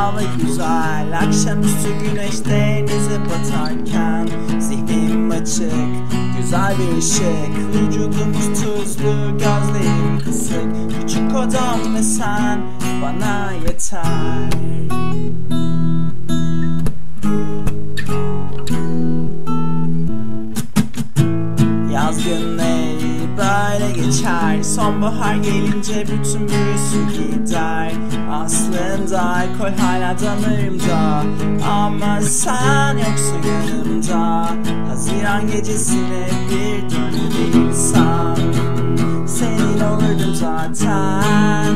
hava güzel, akşamüstü güneş denize batarken zihnim açık, güzel bir ışık, vücudumuz tuzlu, gözlerim kısık. Küçük odam ve sen bana yeter. Yaz günleri böyle geçer, sonbahar gelince bütün büyüsü gider. Aslında alkol hala damarımda, ama sen yoksun yanımda. Haziran gecesine bir dönebilsem senin olurdum zaten.